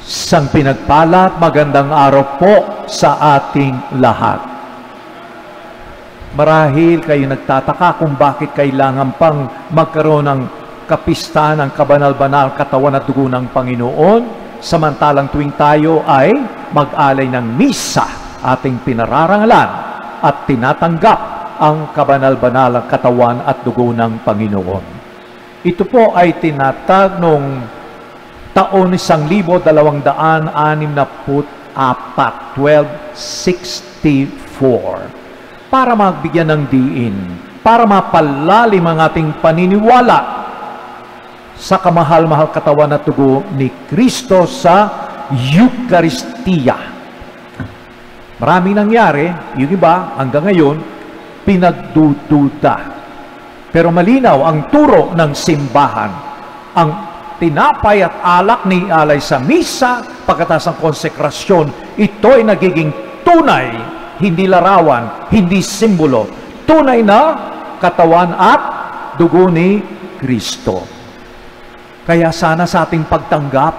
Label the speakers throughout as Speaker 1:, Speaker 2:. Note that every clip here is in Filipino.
Speaker 1: Sang pinagpala at magandang araw po sa ating lahat. Marahil kayo nagtataka kung bakit kailangan pang magkaroon ng kapistahan ng kabanal-banal katawan at dugo ng Panginoon, samantalang tuwing tayo ay mag-alay ng misa, ating pinararangalan at tinatanggap ang kabanal-banal ang katawan at dugo ng Panginoon. Ito po ay tinatag nung taon 1264, 1264, para magbigyan ng diin, para mapalalim ang ating paniniwala sa kamahal-mahal katawan at dugo ni Kristo sa Eucharistia. Maraming nangyari, yung iba hanggang ngayon, pinagdududa. Pero malinaw ang turo ng simbahan. Ang tinapay at alak ni alay sa misa, pagkatapos ng konsekrasyon, ito ay nagiging tunay, hindi larawan, hindi simbolo. Tunay na katawan at dugo ni Kristo. Kaya sana sa ating pagtanggap,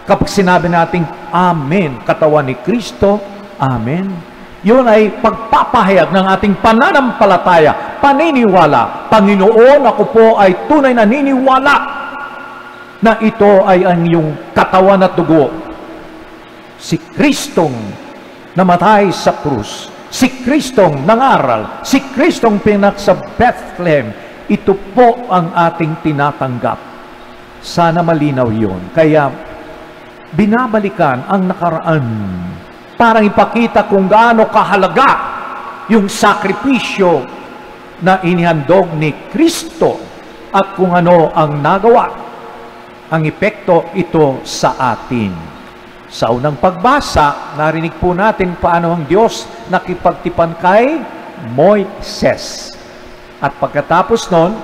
Speaker 1: kapag sinabi nating Amen, katawan ni Kristo, Amen, yun ay pagpapahayag ng ating pananampalataya, paniniwala. Panginoon, ako po ay tunay na niniwala na ito ay ang iyong katawan at dugo. Si Kristong namatay sa krus, si Kristong nangaral, si Kristong pinak sa Bethlehem, ito po ang ating tinatanggap. Sana malinaw yun. Kaya binabalikan ang nakaraan para ipakita kung gaano kahalaga yung sakripisyo na inihandog ni Kristo at kung ano ang nagawa. Ang epekto ito sa atin. Sa unang pagbasa, narinig po natin paano ang Diyos nakipagtipan kay Moises. At pagkatapos nun,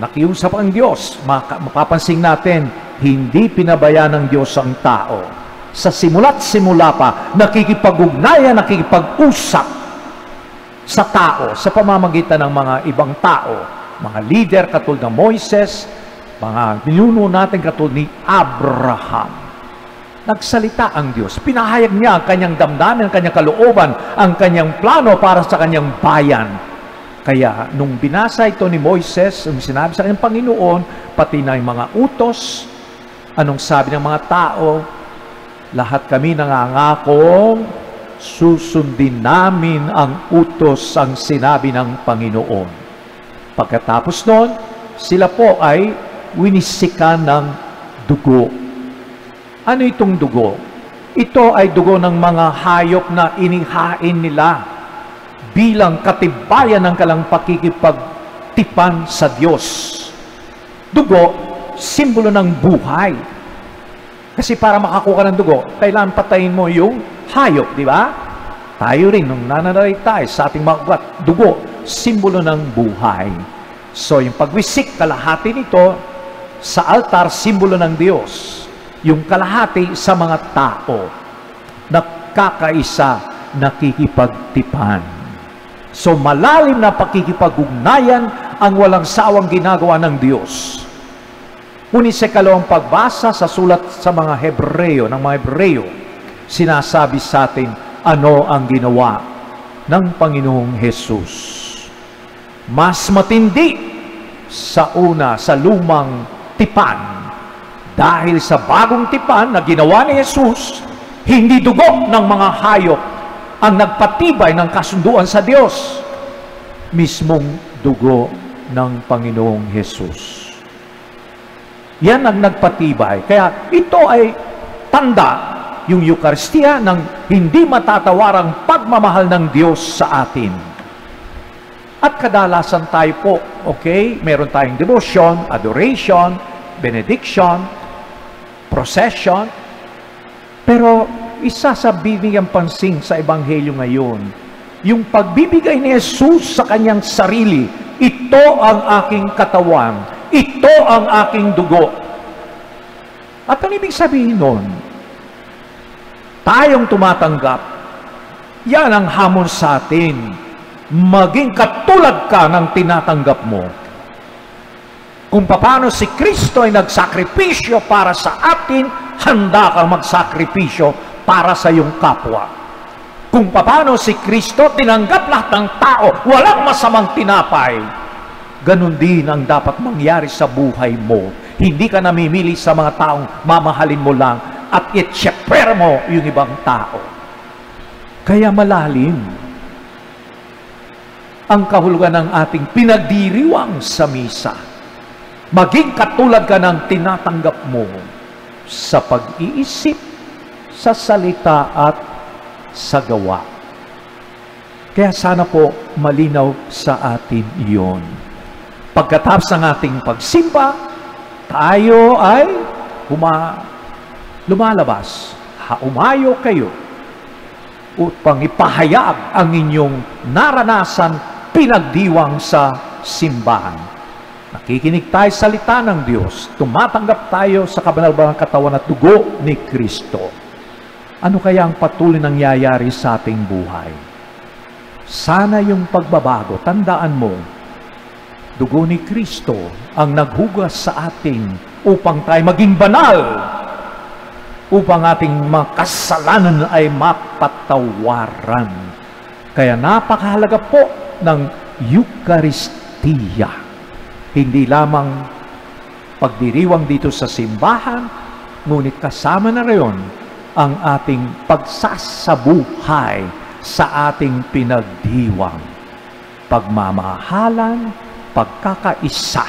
Speaker 1: nakiusap ang Diyos. Mapapansin natin, hindi pinabayaan ng Diyos ang tao. Sa simula't simula pa, nakikipag-ugnayan, nakikipag-usap sa tao, sa pamamagitan ng mga ibang tao, mga leader katulad ng Moises, mga ninuno natin katulad ni Abraham. Nagsalita ang Diyos. Pinahayag niya ang kanyang damdamin, ang kanyang kalooban, ang kanyang plano para sa kanyang bayan. Kaya nung binasa ito ni Moises, nung sinabi sa kanyang Panginoon, pati na yung mga utos, anong sabi ng mga tao? Lahat kami nangangakong susundin namin ang utos ang sinabi ng Panginoon. Pagkatapos nun, sila po ay winisikan ng dugo. Ano itong dugo? Ito ay dugo ng mga hayop na inihain nila bilang katibayan ng kalang pakikipagtipan sa Diyos. Dugo, simbolo ng buhay. Kasi para makakuha ng dugo, kailangan patayin mo yung hayop, di ba? Tayo rin, nung nananalig tayo sa ating mga ugat, dugo, simbolo ng buhay. So, yung pagwisik, kalahati nito, sa altar, simbolo ng Diyos. Yung kalahati sa mga tao, nakakaisa, nakikipagtipan. So, malalim na pakikipag-ugnayan ang walang sawang ginagawa ng Diyos. Ngunit sa ikalawang pagbasa sa sulat sa mga Hebreo, ng mga Hebreo, sinasabi sa atin, ano ang ginawa ng Panginoong Jesus. Mas matindi sa una, sa lumang tipan. Dahil sa bagong tipan na ginawa ni Jesus, hindi dugo ng mga hayop ang nagpatibay ng kasunduan sa Diyos. Mismong dugo ng Panginoong Jesus. Yan ang nagpatibay. Kaya ito ay tanda, yung Eucharistia, ng hindi matatawarang pagmamahal ng Diyos sa atin. At kadalasan tayo po, okay, meron tayong devotion, adoration, benediction, procession. Pero isa sa bibigyan pansin sa Ebanghelyo ngayon, yung pagbibigay ni Jesus sa kanyang sarili, ito ang aking katawan, ito ang aking dugo. At ang ibig sabihin nun, tayong tumatanggap, yan ang hamon sa atin. Maging katulad ka ng tinatanggap mo. Kung paano si Kristo ay nagsakripisyo para sa atin, handa kang magsakripisyo para sa iyong kapwa. Kung paano si Kristo tinanggap lahat ng tao, walang masamang tinapay, ganun din ang dapat mangyari sa buhay mo. Hindi ka namimili sa mga taong mamahalin mo lang at i-cheper mo yung ibang tao. Kaya malalim ang kahulugan ng ating pinagdiriwang sa misa. Maging katulad ka ng tinatanggap mo sa pag-iisip, sa salita at sa gawa. Kaya sana po malinaw sa atin iyon. Pagkatapos ng ating pagsimba, tayo ay lumalabas. Umayo kayo upang ipahayag ang inyong naranasan pinagdiwang sa simbahan. Nakikinig tayo sa salita ng Diyos. Tumatanggap tayo sa kabanal-banal katawan at dugo ni Kristo. Ano kaya ang patuloy nangyayari sa ating buhay? Sana yung pagbabago, tandaan mo, dugo ni Kristo ang naghugas sa atin upang tayo maging banal, upang ating mga kasalanan ay mapatawaran. Kaya napakahalaga po ng Eucharistia. Hindi lamang pagdiriwang dito sa simbahan, ngunit kasama na rin ang ating pagsasabuhay sa ating pinagdiwang. Pagmamahalan, pagkakaisa.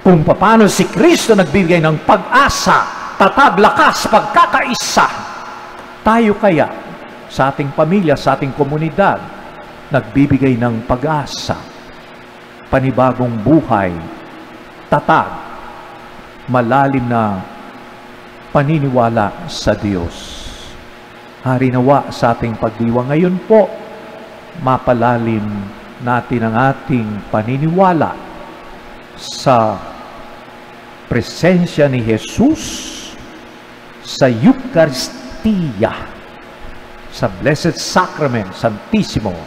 Speaker 1: Kung paano si Kristo nagbibigay ng pag-asa, tatag, lakas, pagkakaisa, tayo kaya sa ating pamilya, sa ating komunidad, nagbibigay ng pag-asa, panibagong buhay, tatag, malalim na paniniwala sa Diyos. Hari nawa sa ating pagdiwang ngayon po, mapalalim natin ang ating paniniwala sa presensya ni Jesus sa Eucharistia, sa Blessed Sacrament, Santissimo,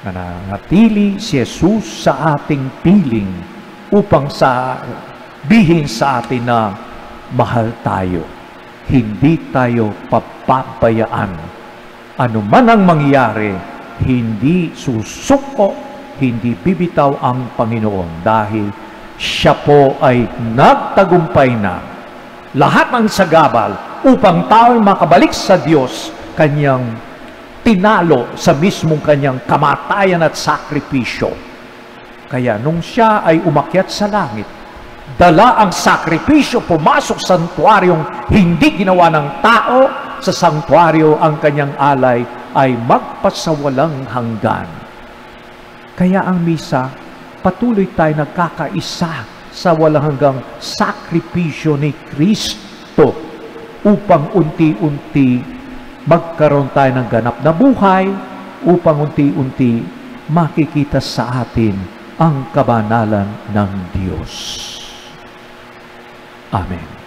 Speaker 1: na nanatili si Jesus sa ating piling upang sabihin sa atin na mahal tayo. Hindi tayo papabayaan. Ano man ang mangyari, hindi susuko, hindi bibitaw ang Panginoon dahil siya po ay nagtagumpay na lahat ng sagabal upang tayo makabalik sa Diyos, kanyang tinalo sa mismong kanyang kamatayan at sakripisyo. Kaya nung siya ay umakyat sa langit, dala ang sakripisyo, pumasok sa santuaryong hindi ginawa ng tao, sa santuaryo ang kanyang alay ay magpasawalang hanggan. Kaya ang misa, patuloy tayo nagkakaisa sa walang hanggang sakripisyo ni Kristo upang unti-unti magkaroon tayo ng ganap na buhay, upang unti-unti makikita sa atin ang kabanalan ng Diyos. Amen.